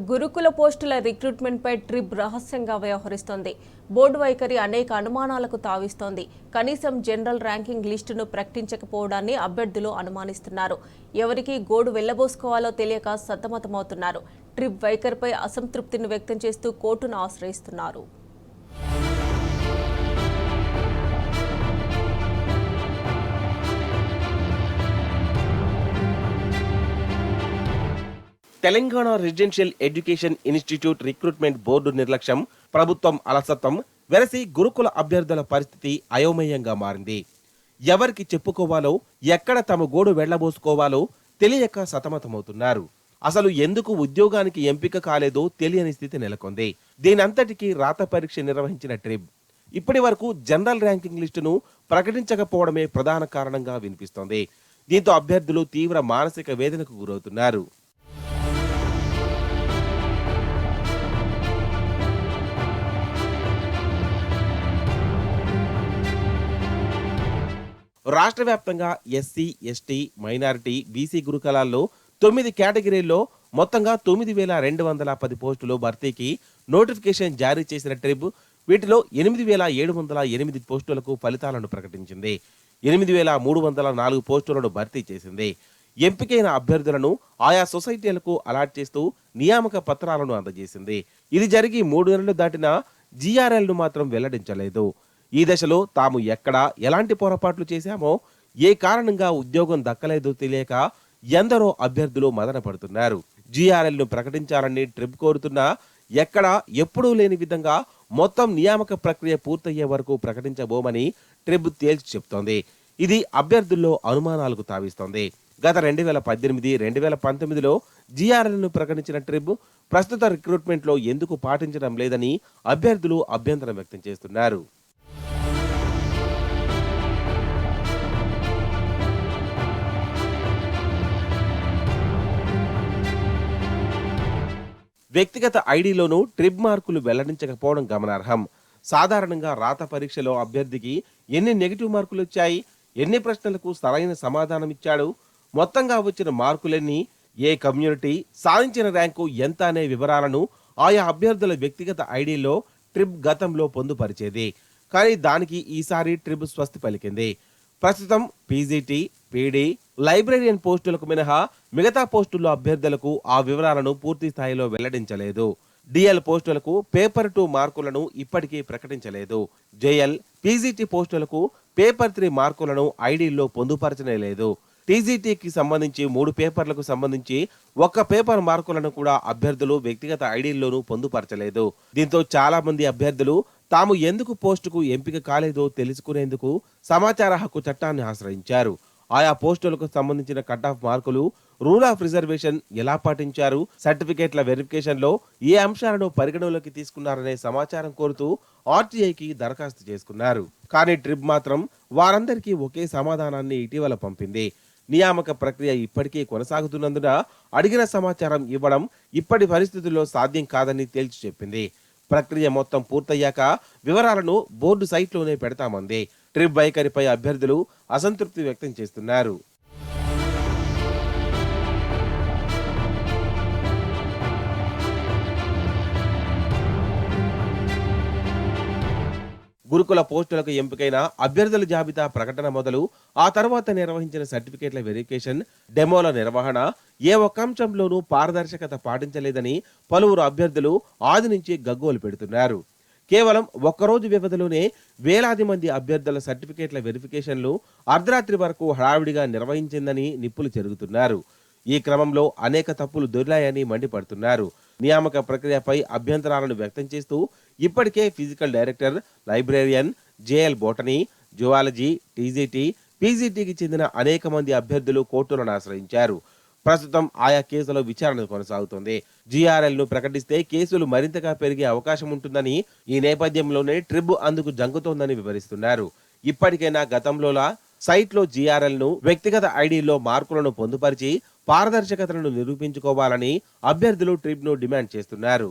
గురుకుల పోస్టుల రిక్రూట్మెంట్పై ట్రిబ్ రహస్యంగా వ్యవహరిస్తోంది. బోర్డు వైఖరి అనేక అనుమానాలకు తావిస్తోంది. కనీసం జనరల్ ర్యాంకింగ్ లిస్టును ప్రకటించకపోవడాన్ని అభ్యర్థులు అనుమానిస్తున్నారు. ఎవరికి గోడు వెళ్లబోసుకోవాలో తెలియక సతమతమవుతున్నారు. ట్రిబ్ వైఖరిపై అసంతృప్తిని వ్యక్తం చేస్తూ కోర్టును ఆశ్రయిస్తున్నారు. Telangana residential education institute recruitment board నిర్లక్ష్యం, ప్రభుత్వం అలసత్వం వెరసి గురుకుల అభ్యర్థుల పరిస్థితి అయోమయంగా మారింది. ఎవరికి చెప్పుకోవాలో, ఎక్కడ తమ గోడు వెళ్లబోసుకోవాలో తెలియక సతమతమవుతున్నారు. అసలు ఎందుకు ఉద్యోగానికి ఎంపిక కాలేదో తెలియని స్థితి నెలకొంది. దీనంతటికీ రాత పరీక్ష నిర్వహించిన ట్రిబ్ ఇప్పటి వరకు జనరల్ ర్యాంకింగ్ లిస్టును ప్రకటించకపోవడమే ప్రధాన కారణంగా వినిపిస్తోంది. దీంతో అభ్యర్థులు తీవ్ర మానసిక వేదనకు గురవుతున్నారు. రాష్ట్ర వ్యాప్తంగా ఎస్సీ, ఎస్టీ, మైనారిటీ, బీసీ గురుకులాల్లో 9 కేటగిరీల్లో మొత్తంగా 9,210 పోస్టులు భర్తీకి నోటిఫికేషన్ జారీ చేసిన ట్రిబ్ వీటిలో 8,708 పోస్టులకు ఫలితాలను ప్రకటించింది. 8,304 పోస్టులను భర్తీ చేసింది. ఎంపికైన అభ్యర్థులను ఆయా సొసైటీలకు అలాట్ చేస్తూ నియామక పత్రాలను అందజేసింది. ఇది జరిగి 3 నెలలు దాటినా జీఆర్ఎల్ను మాత్రం వెల్లడించలేదు. ఈ దశలో తాము ఎక్కడ ఎలాంటి పొరపాట్లు చేశామో, ఏ కారణంగా ఉద్యోగం దక్కలేదో తెలియక ఎందరో అభ్యర్థులు మదన పడుతున్నారు. జీఆర్ఎల్ను ప్రకటించాలని ట్రిబ్ కోరుతున్నా ఎక్కడా ఎప్పుడూ లేని విధంగా మొత్తం నియామక ప్రక్రియ పూర్తయ్యే వరకు ప్రకటించబోమని ట్రిబ్ తేల్చి చెప్తోంది. ఇది అభ్యర్థుల్లో అనుమానాలకు తావిస్తోంది. గత 2018, 2019లో జీఆర్ఎల్ను ప్రకటించిన ట్రిబ్ ప్రస్తుత రిక్రూట్మెంట్లో ఎందుకు పాటించడం లేదని అభ్యర్థులు అభ్యంతరం వ్యక్తం చేస్తున్నారు. వ్యక్తిగత ఐడిలోనూ ట్రిబ్ మార్కులు వెల్లడించకపోవడం గమనార్హం. సాధారణంగా రాత పరీక్షలో అభ్యర్థికి ఎన్ని నెగిటివ్ మార్కులు వచ్చాయి, ఎన్ని ప్రశ్నలకు సరైన సమాధానం ఇచ్చాడు, మొత్తంగా వచ్చిన మార్కులెన్ని, ఏ కమ్యూనిటీ, సాధించిన ర్యాంకు ఎంత అనే వివరాలను ఆయా అభ్యర్థుల వ్యక్తిగత ఐడిలో ట్రిబ్ గతంలో పొందుపరిచేది. కానీ దానికి ఈసారి ట్రిబ్ స్వస్తి పలికింది. ప్రస్తుతం పీజీటీ, పీడీ, లైబ్రేరియన్ పోస్టులకు మినహా మిగతా పోస్టుల్లో అభ్యర్థులకు ఆ వివరాలను పూర్తి స్థాయిలో వెల్లడించలేదు. డిఎల్ పోస్టులకు పేపర్ 2 మార్కులను ఇప్పటికీ ప్రకటించలేదు. జేఎల్, పీజీటీ పోస్టులకు పేపర్ 3 మార్కులను ఐడీల్లో పొందుపరచనే లేదు. టీజీటీకి సంబంధించి 3 పేపర్లకు సంబంధించి 1 పేపర్ మార్కులను కూడా అభ్యర్థులు వ్యక్తిగత ఐడీల్లోనూ పొందుపరచలేదు. దీంతో చాలా మంది అభ్యర్థులు తాము ఎందుకు పోస్టుకు ఎంపిక కాలేదో తెలుసుకునేందుకు సమాచార హక్కు చట్టాన్ని ఆశ్రయించారు. ఆయా పోస్టులకు సంబంధించిన కట్ ఆఫ్ మార్కులు, రూల్ ఆఫ్ రిజర్వేషన్ ఎలా పాటించారు, సర్టిఫికేట్ల వెరిఫికేషన్ లో ఏ అంశాలను పరిగణలోకి తీసుకున్నారనే సమాచారం కోరుతూ ఆర్టీఐకి దరఖాస్తు చేసుకున్నారు. కానీ ట్రిబ్ మాత్రం వారందరికీ ఒకే సమాధానాన్ని ఇటీవల పంపింది. నియామక ప్రక్రియ ఇప్పటికీ కొనసాగుతున్నందున అడిగిన సమాచారం ఇవ్వడం ఇప్పటి పరిస్థితుల్లో సాధ్యం కాదని తేల్చి చెప్పింది. ప్రక్రియ మొత్తం పూర్తయ్యాక వివరాలను బోర్డు సైట్లోనే పెడతామంది. ట్రిబ్ వైఖరిపై అభ్యర్థులు అసంతృప్తి వ్యక్తం చేస్తున్నారు. గురుకుల పోస్టులకు ఎంపికైన అభ్యర్థుల జాబితా ప్రకటన మొదలు ఆ తర్వాత నిర్వహించిన సర్టిఫికేట్ల వెరిఫికేషన్, డెమోల నిర్వహణ ఏ ఒక్క అంశంలోనూ పారదర్శకత పాటించలేదని పలువురు అభ్యర్థులు ఆది నుంచి గగ్గోలు పెడుతున్నారు. కేవలం ఒక్కరోజు వ్యవధిలోనే వేలాది మంది అభ్యర్థుల సర్టిఫికేట్ల వెరిఫికేషన్లు అర్ధరాత్రి వరకు హడావిడిగా నిర్వహించిందని నిప్పులు చెరుగుతున్నారు. ఈ క్రమంలో అనేక తప్పులు దొర్లాయని మండిపడుతున్నారు. నియామక ప్రక్రియపై అభ్యంతరాలను వ్యక్తం చేస్తూ ఇప్పటికే physical director, librarian, JL botany, zoology, TGT, పీజీటీకి చెందిన అనేక మంది అభ్యర్థులు కోర్టులను ఆశ్రయించారు. ప్రస్తుతం ఆయా కేసుల విచారణ కొనసాగుతోంది. జీఆర్ఎల్ ను ప్రకటిస్తే కేసులు మరింతగా పెరిగే అవకాశం ఉంటుందని, ఈ నేపథ్యంలోనే ట్రిబ్ అందుకు జంకుతోందని వివరిస్తున్నారు. ఇప్పటికైనా గతంలోలా సైట్లో జీఆర్ఎల్ ను వ్యక్తిగత ఐడీలో మార్కులను పొందుపరిచి పారదర్శకతను నిరూపించుకోవాలని అభ్యర్థులు ట్రిబ్ ను డిమాండ్ చేస్తున్నారు.